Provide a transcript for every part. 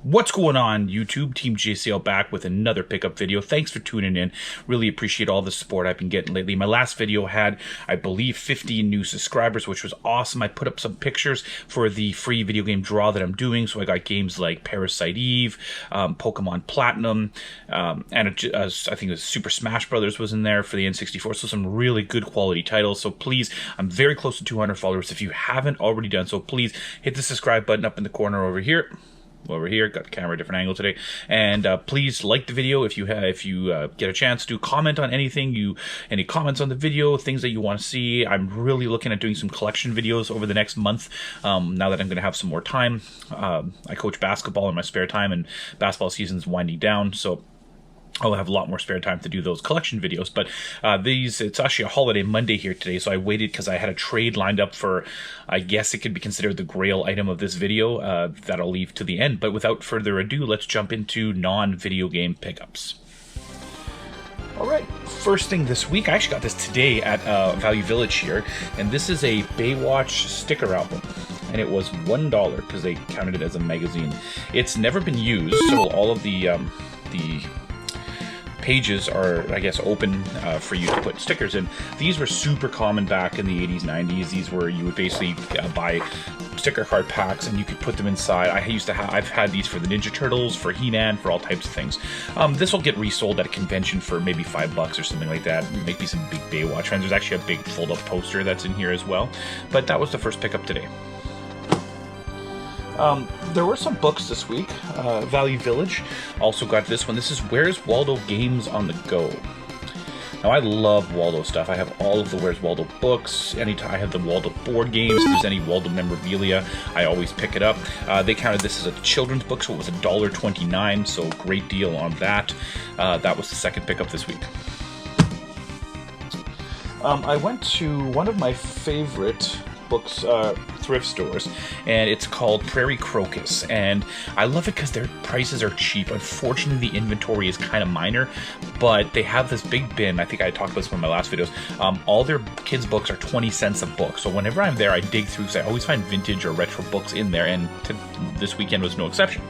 What's going on, YouTube? Team JCL back with another pickup video. Thanks for tuning in. Really appreciate all the support I've been getting lately. My last video had, I believe, 50 new subscribers, which was awesome. I put up some pictures for the free video game draw that I'm doing. So I got games like Parasite Eve, Pokemon Platinum, and I think it was Super Smash Brothers was in there for the N64. So some really good quality titles. So please, I'm very close to 200 followers. If you haven't already done so, please hit the subscribe button up in the corner over here. Got the camera different angle today, and please like the video if you get a chance to comment on anything, any comments on the video, things that you want to see. I'm really looking at doing some collection videos over the next month, now that I'm going to have some more time. I coach basketball in my spare time, and basketball season's winding down, so I'll have a lot more spare time to do those collection videos. But it's actually a holiday Monday here today, so I waited because I had a trade lined up for, I guess it could be considered the Grail item of this video, that I'll leave to the end. But without further ado, let's jump into non-video game pickups. Alright, first thing this week, I actually got this today at Value Village here, and this is a Baywatch sticker album. And it was $1 because they counted it as a magazine. It's never been used, so all of the pages are, I guess, open for you to put stickers in. These were super common back in the 80s, 90s. These were, you would basically buy sticker card packs and you could put them inside. I've had these for the Ninja Turtles, for He-Man, for all types of things. This will get resold at a convention for maybe $5 or something like that. Maybe some big Baywatch fans. There's actually a big fold-up poster that's in here as well. But that was the first pickup today. There were some books this week. Value Village also got this one. This is Where's Waldo Games on the Go. Now, I love Waldo stuff. I have all of the Where's Waldo books. Anytime I have the Waldo board games, if there's any Waldo memorabilia, I always pick it up. They counted this as a children's book, so it was $1.29, so great deal on that. That was the second pickup this week. I went to one of my favorite books thrift stores, and it's called Prairie Crocus, and I love it because their prices are cheap. Unfortunately, the inventory is kind of minor, but they have this big bin. I think I talked about this in one of my last videos. All their kids books are 20 cents a book, so whenever I'm there I dig through because I always find vintage or retro books in there, and this weekend was no exception.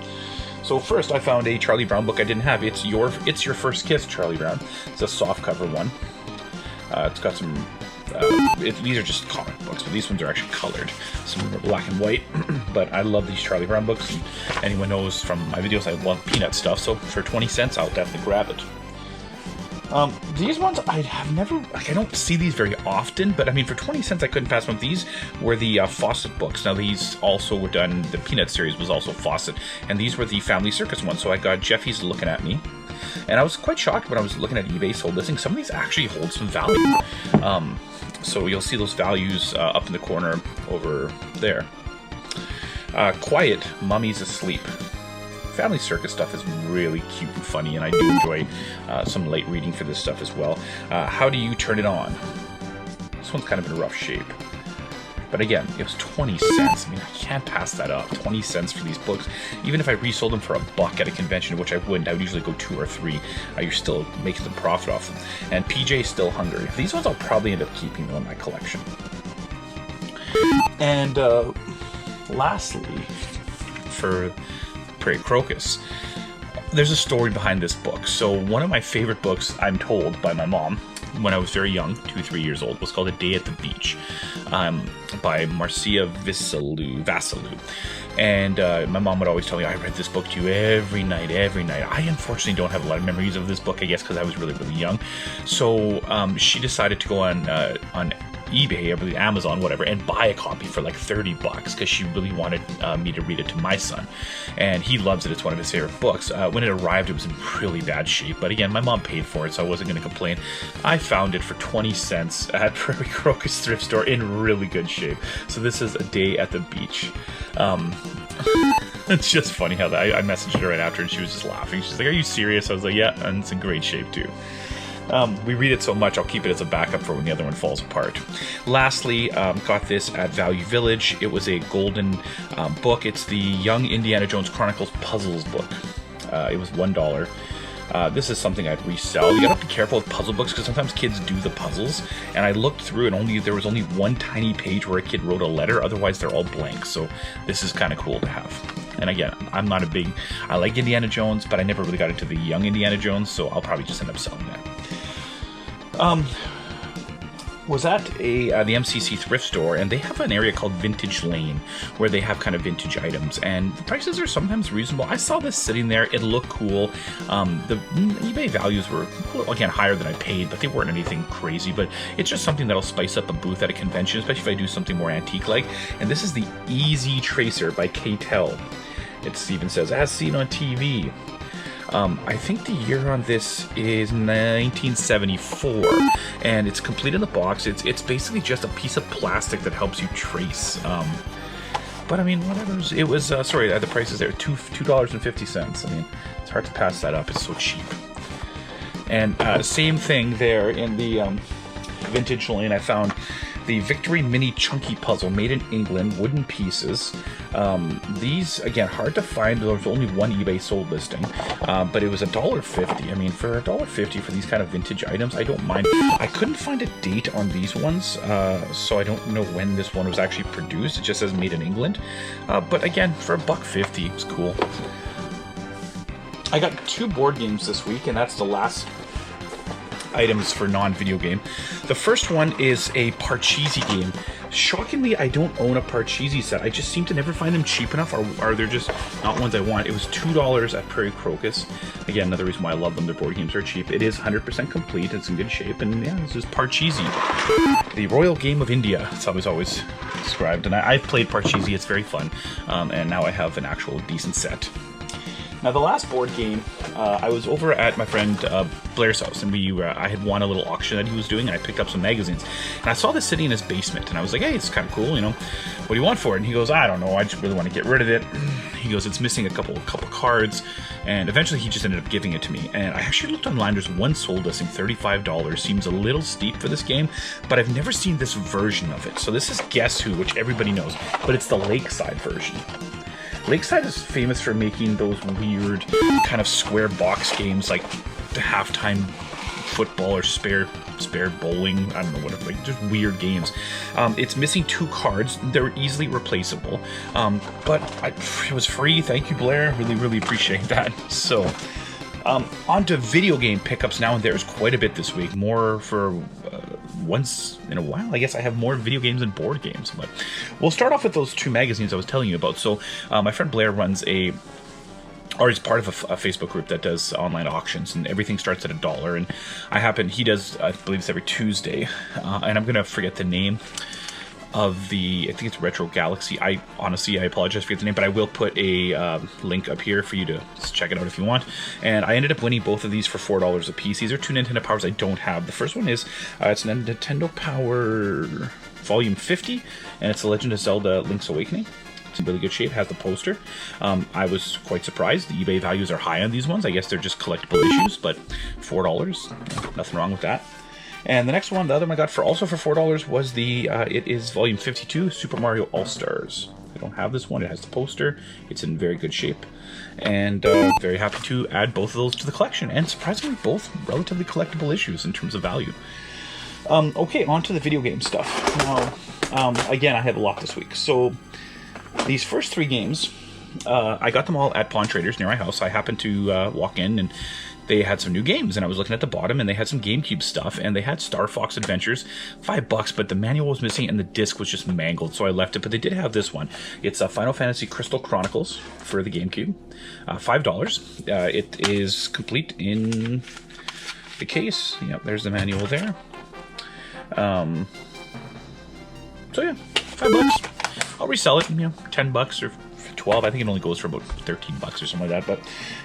So first I found a Charlie Brown book I didn't have. It's Your First Kiss, Charlie Brown. It's a softcover one. It's got some these are just comic books, but these ones are actually colored. Some of them are black and white, but I love these Charlie Brown books, and anyone knows from my videos I love Peanut stuff, so for 20 cents I'll definitely grab it. These ones I don't see these very often, but I mean, for 20 cents I couldn't pass them. These were the Fawcett books. Now these also were done, the Peanut series was also Fawcett, and these were the Family Circus ones, so I got Jeffy's Looking at Me. And I was quite shocked when I was looking at eBay sold listing. Some of these actually hold some value. So you'll see those values up in the corner over there. Quiet, Mummy's Asleep. Family Circus stuff is really cute and funny, and I do enjoy some light reading for this stuff as well. How Do You Turn It On? This one's kind of in rough shape. But again, it was 20 cents. I mean, I can't pass that up. 20 cents for these books. Even if I resold them for $1 at a convention, which I wouldn't, I would usually go 2 or 3. You're still making some profit off them. And PJ Still Hungry. These ones I'll probably end up keeping them in my collection. And lastly, for Prairie Crocus, there's a story behind this book. So one of my favorite books, I'm told by my mom, when I was very young, 2-3 years old, was called A Day at the Beach, by Marcia Vassalou. And my mom would always tell me, I read this book to you every night. I unfortunately don't have a lot of memories of this book, I guess because I was really, really young. So she decided to go on eBay, I believe Amazon, whatever, and buy a copy for like $30 because she really wanted me to read it to my son, and he loves it. It's one of his favorite books. When it arrived, it was in really bad shape, but again, my mom paid for it, so I wasn't going to complain. I found it for 20 cents at Prairie Crocus thrift store in really good shape. So this is A Day at the Beach. It's just funny how I messaged her right after, and she was just laughing. She's like, "Are you serious?" I was like, "Yeah," and it's in great shape too. We read it so much, I'll keep it as a backup for when the other one falls apart. Lastly, got this at Value Village. It was a golden book. It's the Young Indiana Jones Chronicles Puzzles book. It was $1. This is something I'd resell. You gotta be careful with puzzle books because sometimes kids do the puzzles, and I looked through and there was only one tiny page where a kid wrote a letter, otherwise they're all blank, so this is kind of cool to have. And again, I'm not a big... I like Indiana Jones, but I never really got into the young Indiana Jones, so I'll probably just end up selling that. Was at the MCC thrift store, and they have an area called Vintage Lane where they have kind of vintage items, and the prices are sometimes reasonable. I saw this sitting there. It looked cool. The eBay values were, again, higher than I paid, but they weren't anything crazy. But it's just something that'll spice up a booth at a convention, especially if I do something more antique-like. And this is the Easy Tracer by K-Tel. It even says, as seen on TV. I think the year on this is 1974, and it's complete in the box. It's basically just a piece of plastic that helps you trace. But I mean, whatever. It was sorry, the price is there, $2.50. I mean, it's hard to pass that up. It's so cheap. And same thing there in the Vintage Lane. I found the Victory Mini Chunky Puzzle, made in England, wooden pieces. These, again, hard to find. There was only one eBay sold listing, but it was $1.50. I mean, for $1.50 for these kind of vintage items, I don't mind. I couldn't find a date on these ones, so I don't know when this one was actually produced. It just says made in England. But again, for $1.50, it's cool. I got 2 board games this week, and that's the last items for non-video game. The first one is a Parcheesi game. Shockingly, I don't own a Parcheesi set. I just seem to never find them cheap enough, or they're just not ones I want. It was $2 at Prairie Crocus. Again, another reason why I love them. Their board games are cheap. It is 100% complete. It's in good shape, and yeah, this is Parcheesi, the Royal Game of India. It's always described, and I've played Parcheesi. It's very fun, and now I have an actual decent set. Now, the last board game, I was over at my friend Blair's house, and I had won a little auction that he was doing, and I picked up some magazines. And I saw this sitting in his basement, and I was like, hey, it's kind of cool, you know. What do you want for it? And he goes, I don't know, I just really want to get rid of it. He goes, it's missing a couple cards. And eventually he just ended up giving it to me. And I actually looked online, there's one sold listing, $35. Seems a little steep for this game, but I've never seen this version of it. So this is Guess Who, which everybody knows, but it's the Lakeside version. Lakeside is famous for making those weird kind of square box games like the halftime football or spare bowling. I don't know, whatever, like just weird games. It's missing 2 cards. They're easily replaceable. But it was free. Thank you, Blair. Really appreciate that. So, on to video game pickups now, and there's quite a bit this week. More for once in a while. I guess I have more video games than board games, but we'll start off with those 2 magazines I was telling you about. So my friend Blair runs is part of a Facebook group that does online auctions, and everything starts at $1. And he does, I believe it's every Tuesday, and I'm gonna forget the name of I think it's Retro Galaxy. I apologize for the name, but I will put a link up here for you to check it out if you want. And I ended up winning both of these for $4 a piece. These are 2 Nintendo Powers I don't have. The first one is it's Nintendo Power Volume 50, and it's The Legend of Zelda Link's Awakening. It's in really good shape, has the poster. I was quite surprised. The eBay values are high on these ones. I guess they're just collectible issues, but $4, nothing wrong with that. And the next one, the other one I got for $4 was it is Volume 52, Super Mario All-Stars. I don't have this one. It has the poster. It's in very good shape. And very happy to add both of those to the collection. And surprisingly, both relatively collectible issues in terms of value. Okay, on to the video game stuff. Now, again, I have a lot this week. So, these first 3 games, I got them all at Pawn Traders near my house. I happened to walk in, and they had some new games, and I was looking at the bottom, and they had some GameCube stuff, and they had Star Fox Adventures, $5, but the manual was missing, and the disc was just mangled, so I left it, but they did have this one. It's Final Fantasy Crystal Chronicles for the GameCube, $5. It is complete in the case. Yep, there's the manual there. So yeah, $5. I'll resell it, $10 or $12. I think it only goes for about $13 or something like that. But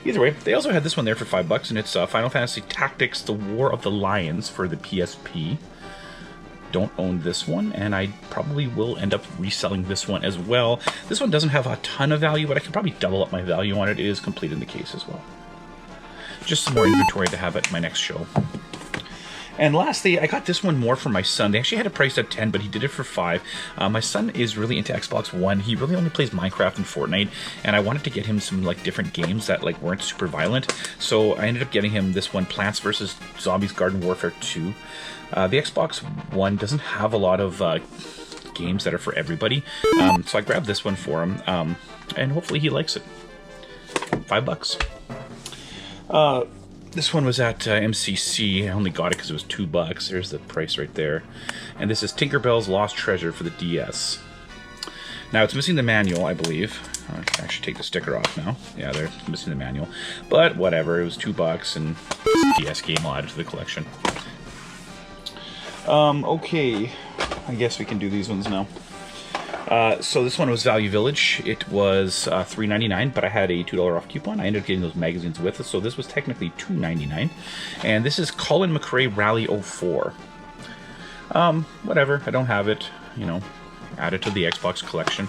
either way, they also had this one there for $5, and it's Final Fantasy Tactics: The War of the Lions for the PSP. Don't own this one, and I probably will end up reselling this one as well. This one doesn't have a ton of value, but I can probably double up my value on it. It is complete in the case as well. Just some more inventory to have at my next show. And lastly, I got this one more for my son. They actually had it priced at $10, but he did it for $5. My son is really into Xbox One. He really only plays Minecraft and Fortnite, and I wanted to get him some different games that weren't super violent. So I ended up getting him this one, Plants vs. Zombies Garden Warfare 2. The Xbox One doesn't have a lot of games that are for everybody. So I grabbed this one for him, and hopefully he likes it. $5. This one was at MCC. I only got it because it was $2. There's the price right there. And this is Tinkerbell's Lost Treasure for the DS. Now, it's missing the manual, I believe. I can actually take the sticker off now. Yeah, they're missing the manual. But whatever, it was $2, and it's a DS game. I'll add it to the collection. Okay. I guess we can do these ones now. So this one was Value Village. It was $3.99, but I had a $2 off coupon. I ended up getting those magazines with it, so this was technically $2.99. And this is Colin McRae Rally 04. Whatever, I don't have it, you know, add it to the Xbox collection.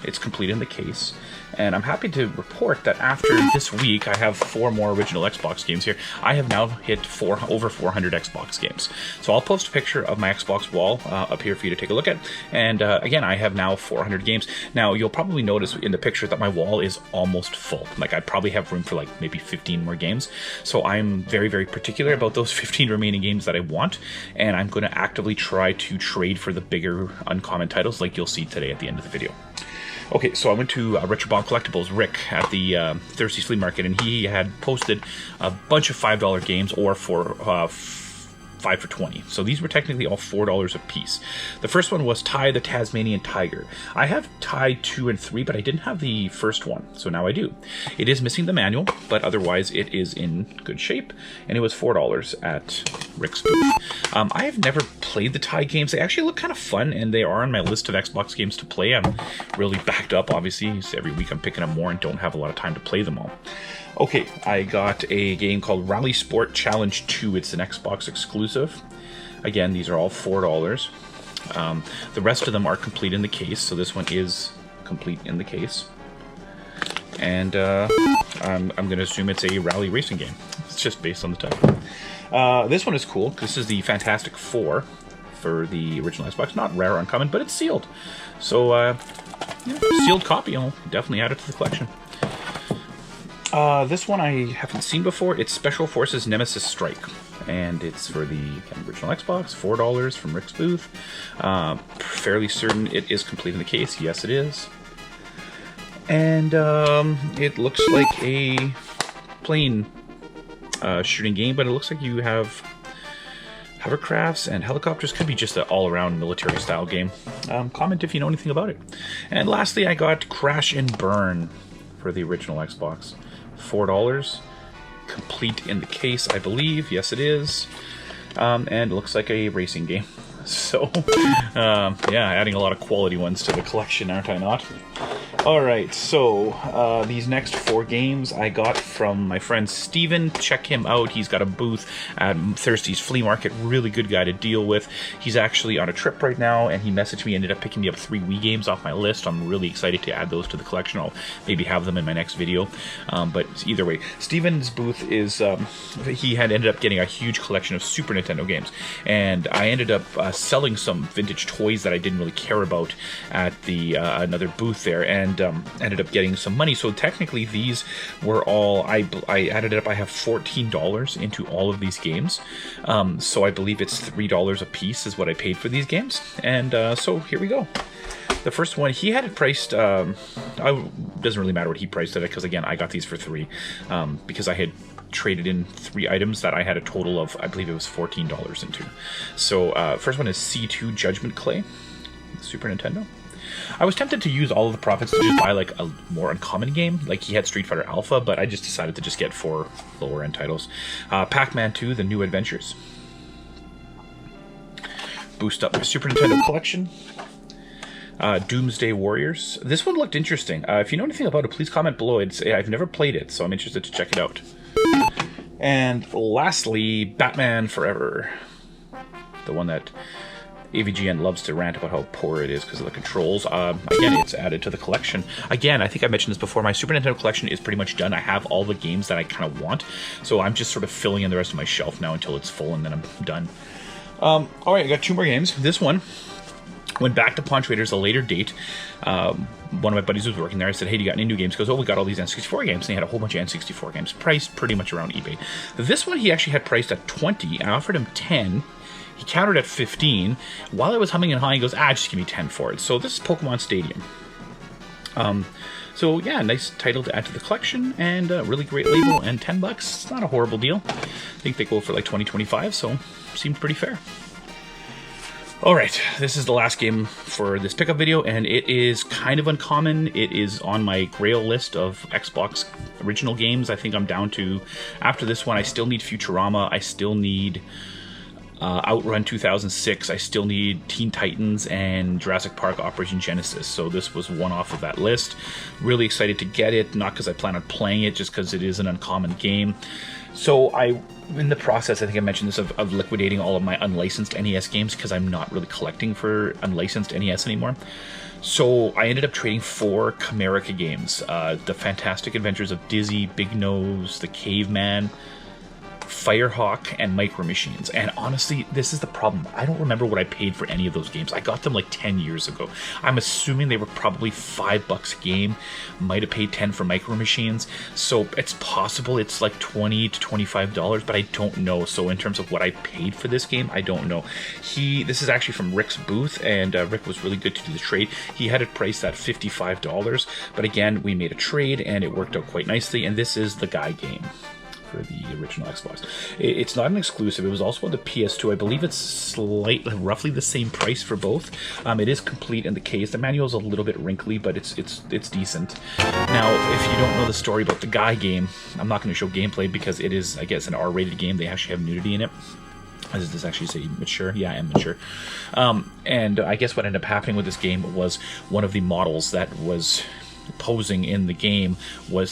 It's complete in the case. And I'm happy to report that after this week, I have 4 more original Xbox games here. I have now hit over 400 Xbox games. So I'll post a picture of my Xbox wall up here for you to take a look at. And again, I have now 400 games. Now, you'll probably notice in the picture that my wall is almost full. Like, I probably have room for like maybe 15 more games. So I'm very, very particular about those 15 remaining games that I want. And I'm going to actively try to trade for the bigger uncommon titles like you'll see today at the end of the video. Okay, so I went to Retro Bomb Collectibles, Rick, at the Thirsty Flea Market, and he had posted a bunch of $5 games, or for 5 for $20. So these were technically all $4 a piece. The first one was Ty the Tasmanian Tiger. I have Ty 2 and 3, but I didn't have the first one, so now I do. It is missing the manual, but otherwise it is in good shape, and it was $4 at Rick's booth. I have never played the Ty games. They actually look kind of fun, and they are on my list of Xbox games to play. I'm really backed up, obviously. So every week I'm picking up more and don't have a lot of time to play them all. Okay, I got a game called Rally Sport Challenge 2. It's an Xbox exclusive. Again, these are all $4. The rest of them are complete in the case, so this one is complete in the case. And I'm going to assume it's a rally racing game. It's just based on the title. This one is cool. This is the Fantastic Four for the original Xbox. Not rare or uncommon, but it's sealed. So, sealed copy. I'll definitely add it to the collection. This one I haven't seen before. It's Special Forces Nemesis Strike, and it's for the original Xbox. $4 from Rick's booth. Fairly certain it is complete in the case. Yes, it is. And it looks like a plane shooting game, but it looks like you have hovercrafts and helicopters. Could be just an all-around military-style game. Comment if you know anything about it. And lastly, I got Crash and Burn for the original Xbox. $4. Complete in the case, I believe. Yes, it is. And it looks like a racing game. So, yeah, adding a lot of quality ones to the collection, aren't I not? Alright, so these next 4 games I got from my friend Steven. Check him out. He's got a booth at Thirsty's Flea Market. Really good guy to deal with. He's actually on a trip right now, and he messaged me, ended up picking me up 3 Wii games off my list. I'm really excited to add those to the collection. I'll maybe have them in my next video. But either way, Steven's booth is, he had ended up getting a huge collection of Super Nintendo games. And I ended up selling some vintage toys that I didn't really care about at the another booth there, and ended up getting some money. So technically these were all, I added it up, I have $14 into all of these games. So I believe it's $3 a piece is what I paid for these games. And so here we go. The first one, he had it priced, doesn't really matter what he priced it at, because again, I got these for $3, because I had traded in 3 items that I had a total of, I believe it was $14 into. So first one is C2 Judgment Clay, Super Nintendo. I was tempted to use all of the profits to just buy like a more uncommon game, like he had Street Fighter Alpha, but I just decided to just get 4 lower end titles. Pac-Man 2, The New Adventures. Boost up my Super Nintendo collection. Doomsday Warriors. This one looked interesting. If you know anything about it, please comment below. I've never played it, so I'm interested to check it out. And lastly, Batman Forever. The one that AVGN loves to rant about how poor it is because of the controls. Again, it's added to the collection. Again, I think I mentioned this before, my Super Nintendo collection is pretty much done. I have all the games that I kind of want, so I'm just sort of filling in the rest of my shelf now until it's full, and then I'm done. Alright, I got 2 more games. This one went back to Pawn Traders a later date. One of my buddies was working there. I said, hey, do you got any new games? He goes, oh, we got all these N64 games. And he had a whole bunch of N64 games, priced pretty much around eBay. This one he actually had priced at $20. I offered him $10. He countered at 15. While I was humming and hawing, he goes, just give me 10 for it. So this is Pokemon Stadium. So yeah, nice title to add to the collection, and a really great label, and $10. It's not a horrible deal. I think they go for like 20-25, so seemed pretty fair. Alright, this is the last game for this pickup video, and it is kind of uncommon. It is on my Grail list of Xbox original games. I think I'm down to, after this one, I still need Futurama, I still need Outrun 2006, I still need Teen Titans, and Jurassic Park Operation Genesis. So this was one off of that list. Really excited to get it, not because I plan on playing it, just because it is an uncommon game. So in the process, I think I mentioned this, of liquidating all of my unlicensed NES games, because I'm not really collecting for unlicensed NES anymore. So I ended up trading 4 Camerica games. The Fantastic Adventures of Dizzy, Big Nose, The Caveman, Firehawk, and Micro Machines. And honestly, this is the problem. I don't remember what I paid for any of those games. I got them like 10 years ago. I'm assuming they were probably $5 a game. Might have paid 10 for Micro Machines. So it's possible it's like $20 to $25, but I don't know. So in terms of what I paid for this game, I don't know. This is actually from Rick's booth, and Rick was really good to do the trade. He had it priced at $55, but again, we made a trade and it worked out quite nicely. And this is the Guy game for the original Xbox. It's not an exclusive. It was also on the PS2. I believe it's roughly the same price for both. It is complete in the case. The manual is a little bit wrinkly, but it's decent. Now, if you don't know the story about the Guy game, I'm not going to show gameplay because it is, I guess, an R-rated game. They actually have nudity in it. Does this actually say mature? Yeah, I am mature. And I guess what ended up happening with this game was one of the models that was posing in the game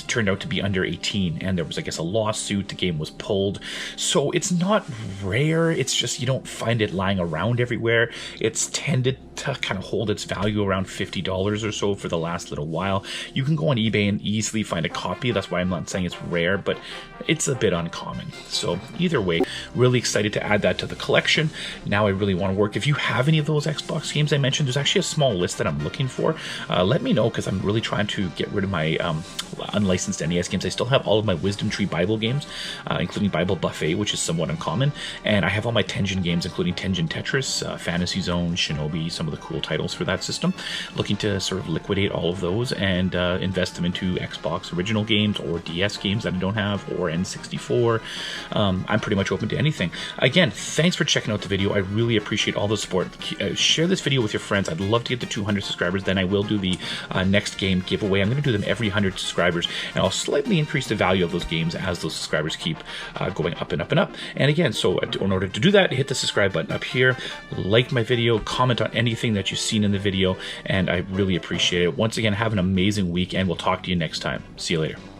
turned out to be under 18, and there was, I guess, a lawsuit. The game was pulled. So it's not rare, it's just you don't find it lying around everywhere. It's tended to kind of hold its value around $50 or so for the last little while. You can go on eBay and easily find a copy. That's why I'm not saying it's rare, but it's a bit uncommon. So either way, really excited to add that to the collection. Now I really want to work. If you have any of those Xbox games I mentioned, there's actually a small list that I'm looking for. Let me know, because I'm really trying to get rid of my unlicensed NES games. I still have all of my Wisdom Tree Bible games, including Bible Buffet, which is somewhat uncommon, and I have all my Tengen games, including Tengen Tetris, Fantasy Zone, Shinobi, some of the cool titles for that system. Looking to sort of liquidate all of those and invest them into Xbox original games or DS games that I don't have, or N64. I'm pretty much open to anything. Again, thanks for checking out the video. I really appreciate all the support. Share this video with your friends. I'd love to get to 200 subscribers. Then I will do the next game giveaway. I'm going to do them every 100 subscribers, and I'll slightly increase the value of those games as those subscribers keep going up and up and up. And again, so in order to do that, hit the subscribe button up here, like my video, comment on anything that you've seen in the video, and I really appreciate it. Once again, have an amazing week, and we'll talk to you next time. See you later.